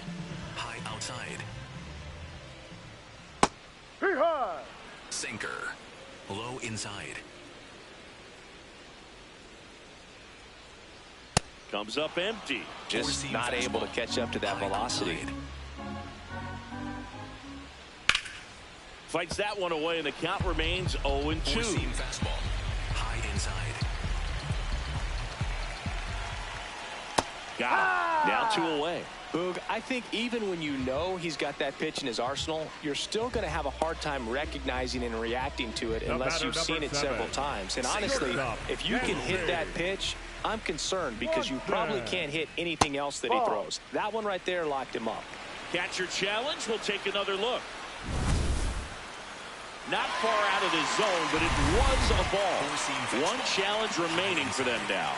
High outside. Hee-haw! Sinker. Low inside. Comes up empty. Just not able to catch up to that velocity. Fights that one away, and the count remains 0-2. 4-seam fastball. High inside. Got it. Now 2 away. Boog, I think even when you know he's got that pitch in his arsenal, you're still going to have a hard time recognizing and reacting to it unless you've seen it several times. And honestly, if you can hit that pitch, I'm concerned because you probably can't hit anything else that he throws. That one right there locked him up. Catcher challenge. We'll take another look. Not far out of the zone, but it was a ball. 1 challenge remaining for them now.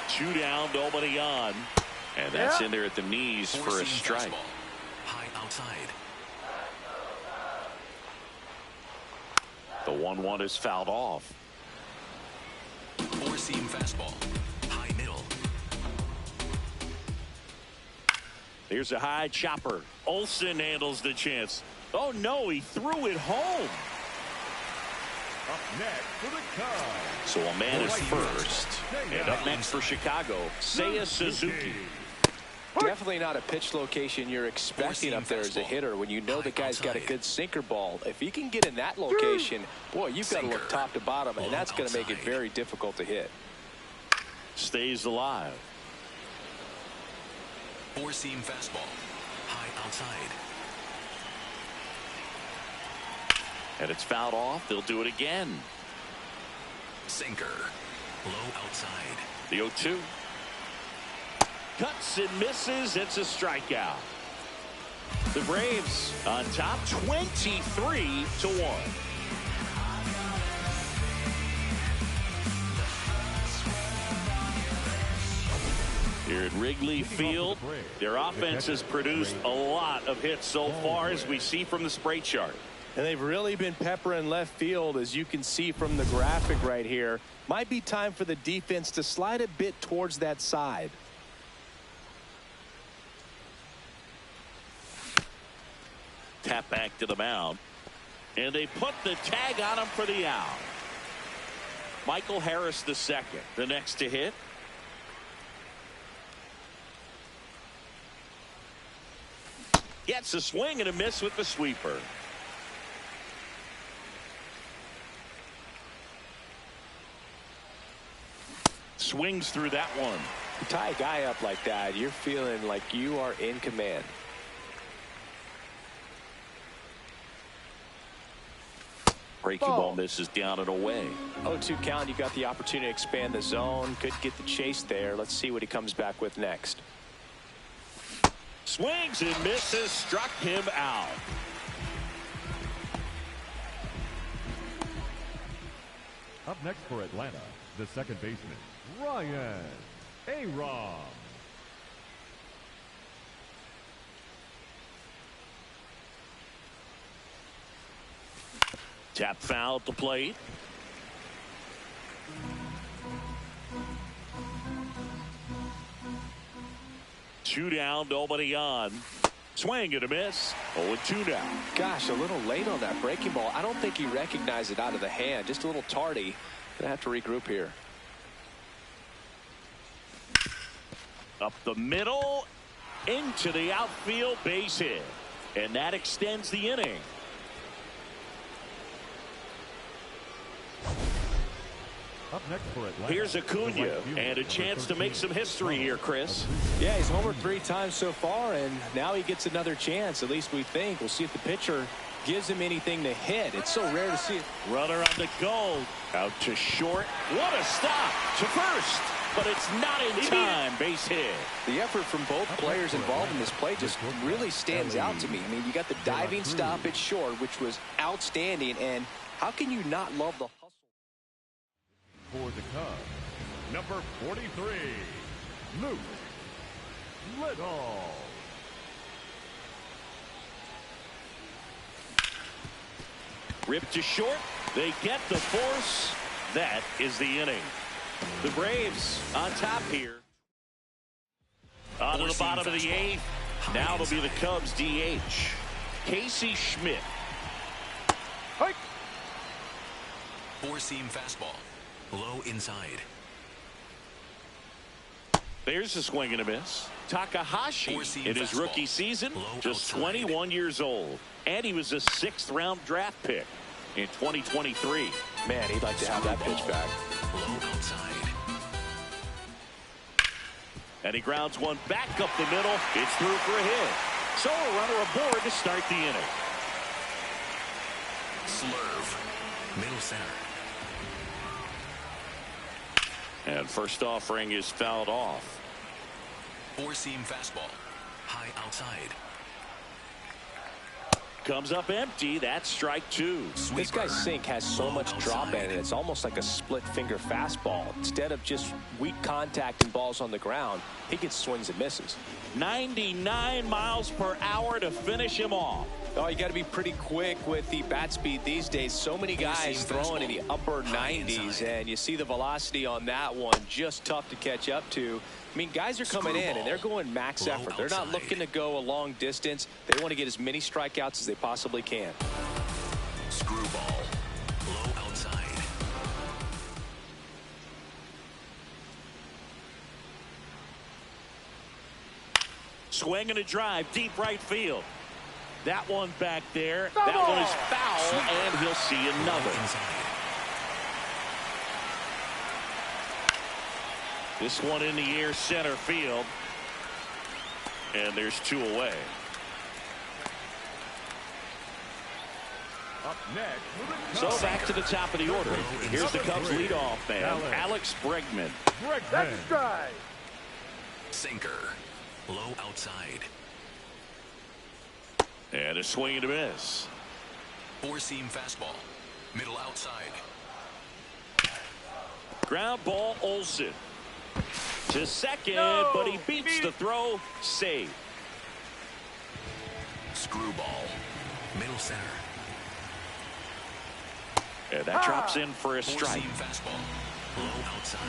2 down, nobody on. And that's in there at the knees for a strike. High outside. The 1-1 is fouled off. 4-seam fastball. High middle. Here's a high chopper. Olson handles the chance. Oh, no, he threw it home. Up next for the Cubs. So a man is first. And up next for Chicago, Seiya Suzuki. Definitely not a pitch location you're expecting up there as a hitter when you know the guy's got a good sinker ball. If he can get in that location, boy, you've got to look top to bottom, and that's going to make it very difficult to hit. Stays alive. Four-seam fastball. High outside. And it's fouled off. They'll do it again. Sinker. Low outside. The 0-2. Cuts and misses. It's a strikeout. The Braves on top 23-1. Here at Wrigley Field, their offense has produced a lot of hits so far, as we see from the spray chart. And they've really been peppering left field, as you can see from the graphic right here. Might be time for the defense to slide a bit towards that side. Tap back to the mound. And they put the tag on him for the out. Michael Harris the second, the next to hit. Gets a swing and a miss with the sweeper. Swings through that one. You tie a guy up like that, you're feeling like you are in command. Breaking ball misses down and away. 0-2 count. You got the opportunity to expand the zone. Could get the chase there. Let's see what he comes back with next. Swings and misses. Struck him out. Up next for Atlanta, the second baseman, Ryan Aaron. Tap foul at the plate. Two down, nobody on. Swing and a miss. 0-2 now. Gosh, a little late on that breaking ball. I don't think he recognized it out of the hand. Just a little tardy. Gonna have to regroup here. Up the middle, into the outfield, base hit. And that extends the inning. Up next for Atlanta. Here's Acuna, and a chance to make some history here, Chris. Yeah, he's homered 3 times so far, and now he gets another chance. At least we think. We'll see if the pitcher gives him anything to hit. It's so rare to see it. Runner on the goal. Out to short. What a stop to first. But it's not in time. Base hit. The effort from both players involved in this play just really stands out to me. I mean, you got the diving stop at short, which was outstanding. And how can you not love the hustle? For the Cubs, number 43, Luke Little. Ripped to short. They get the force. That is the inning. The Braves on top here. On to the bottom of the 8th. Now it'll be the Cubs DH. Casey Schmidt. Four-seam fastball. Low inside. There's a swing and a miss. Takahashi in his rookie season, just 21 years old. And he was a 6th round draft pick in 2023. Man, he'd like to have that pitch back. Low outside. And he grounds one back up the middle. It's through for a hit. So a runner aboard to start the inning. Slurve. Middle center. And first offering is fouled off. Four-seam fastball. High outside. Comes up empty. That's strike 2. Sweeper. This guy's sink has so much drop in it. It's almost like a split finger fastball. Instead of just weak contact and balls on the ground, he gets swings and misses. 99 miles per hour to finish him off. Oh, you got to be pretty quick with the bat speed these days. So many guys throwing in the upper 90s, and you see the velocity on that one. Just tough to catch up to. I mean, guys are coming in, and they're going max effort. They're not looking to go a long distance. They want to get as many strikeouts as they possibly can. Screwball. Low outside. Swing and a drive, deep right field. That one back there. That one is foul, and he'll see another. This one in the air, center field. And there's 2 away. Up next, So back to the top of the order. Here's the Cubs leadoff man, Alex Bregman. That's a strike. Sinker. Low outside. And a swing and a miss. Four-seam fastball. Middle outside. Ground ball, Olsen. To second, but he beats the throw. Save. Screwball. Middle center. And that drops in for a strike. Four-seam fastball. Low outside.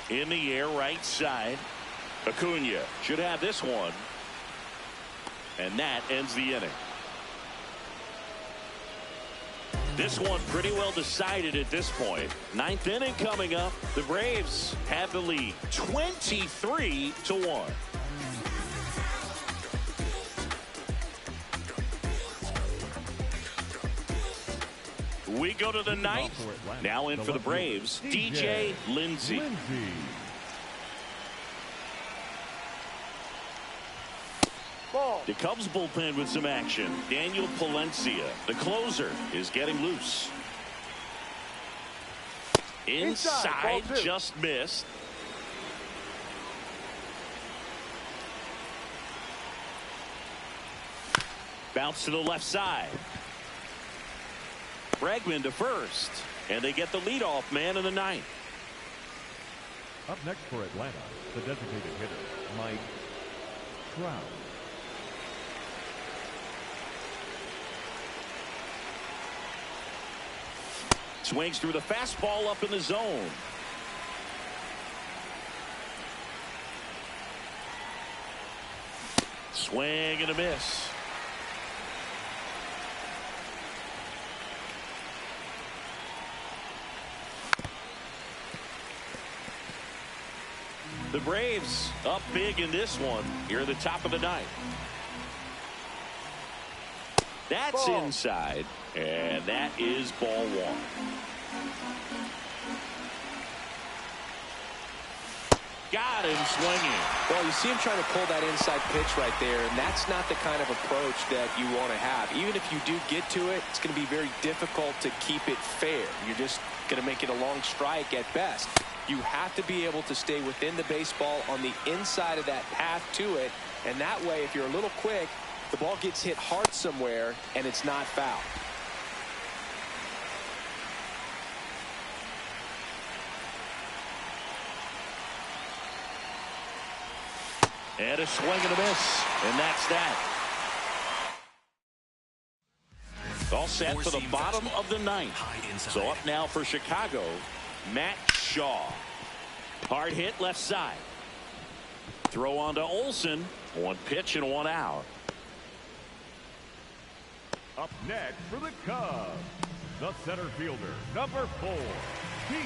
In the air, right side. Acuna should have this one. And that ends the inning. This one pretty well decided at this point. 9th inning coming up. The Braves have the lead 23-1. We go to the 9th. Now in for the Braves, DJ Lindsay. The Cubs bullpen with some action. Daniel Palencia, the closer, is getting loose. Inside, just missed. Bounce to the left side. Bregman to first, and they get the leadoff man in the 9th. Up next for Atlanta, the designated hitter, Mike Trout. Swings through the fastball up in the zone. Swing and a miss. The Braves up big in this one here at the top of the 9th. That's inside, and that is ball 1. Got him swinging. Well, you see him trying to pull that inside pitch right there, and that's not the kind of approach that you want to have. Even if you do get to it, it's going to be very difficult to keep it fair. You're just going to make it a long strike at best. You have to be able to stay within the baseball on the inside of that path to it, and that way, if you're a little quick, the ball gets hit hard somewhere, and it's not foul. And a swing and a miss, and that's that. All set for the bottom of the 9th. So up now for Chicago, Matt Shaw. Hard hit left side. Throw on to Olsen. 1 pitch and 1 out. Up next for the Cubs, the center fielder, number 4, Pete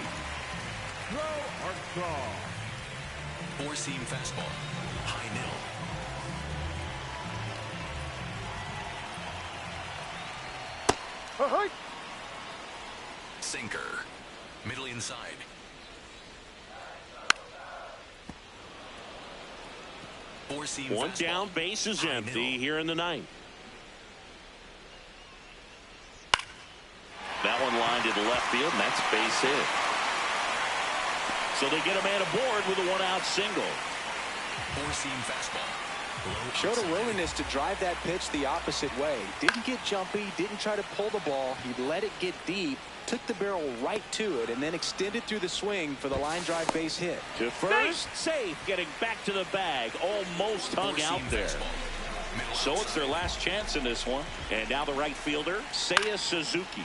Armstrong. Four-seam fastball. High middle. Sinker. Middle inside. Four-seam fastball. 1 down, base is empty here in the 9th. That one lined to the left field, and that's base hit. So they get a man aboard with a 1-out single. Four-seam fastball. Showed a willingness to drive that pitch the opposite way. Didn't get jumpy, didn't try to pull the ball. He let it get deep, took the barrel right to it, and then extended through the swing for the line drive base hit. To first, safe, getting back to the bag. Almost hung out there. So it's their last chance in this one. And now the right fielder, Seiya Suzuki.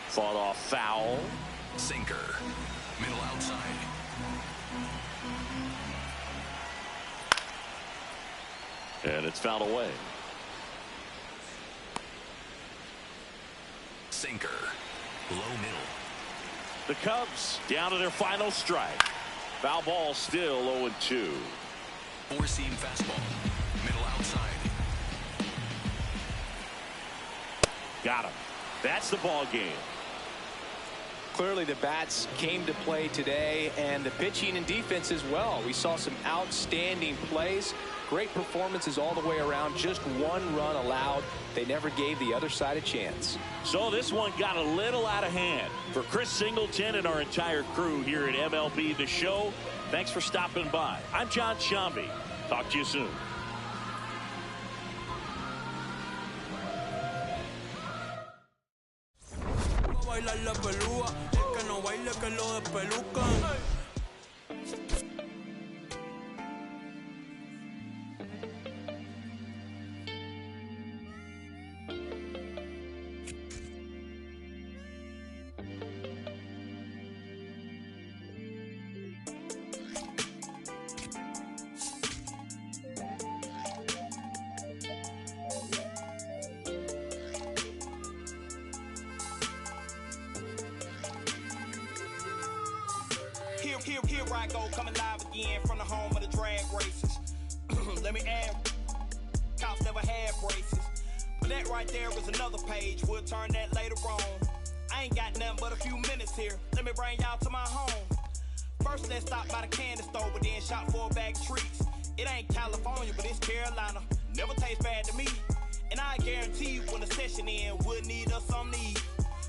Fought off foul. Sinker. Middle outside. And it's fouled away. Sinker. Low middle. The Cubs down to their final strike. Foul ball still 0-2. Four-seam fastball. Middle outside. Got him. That's the ball game. Clearly the bats came to play today, and the pitching and defense as well. We saw some outstanding plays. Great performances all the way around. Just one run allowed. They never gave the other side a chance. So this one got a little out of hand. For Chris Singleton and our entire crew here at MLB The Show, thanks for stopping by. I'm John Shambi. Talk to you soon. Bailar la pelúa, el que no baile que lo despelucan. Here I go, coming live again from the home of the drag races. Let me add, cops never had braces. But that right there is another page, we'll turn that later on. I ain't got nothing but a few minutes here, let me bring y'all to my home. First let's stop by the candy store, but then shop for a bag of treats. It ain't California, but it's Carolina, never tastes bad to me. And I guarantee you when the session in, we'll need us some need.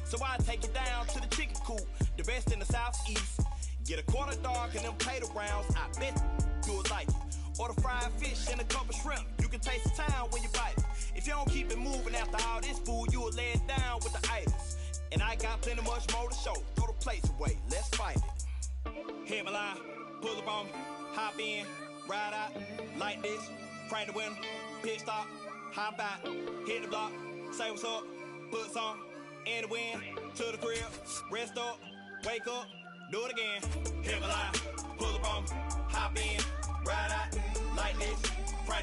So I take it down to the chicken coop, the best in the southeast. Get a quarter dog and them potato rounds, I bet you'll like it. Order fried fish and a couple shrimp, you can taste the town when you bite it. If you don't keep it moving after all this food, you'll lay it down with the itis. And I got plenty much more to show, throw the plates away, let's fight it. Hit my line, pull up on me, hop in, ride out, like this, crank the window, pit stop, hop out, hit the block, say what's up, put some in the wind, to the crib, rest up, wake up, do it again. Hit my line, pull up on me, hop in, ride out, like this, crank the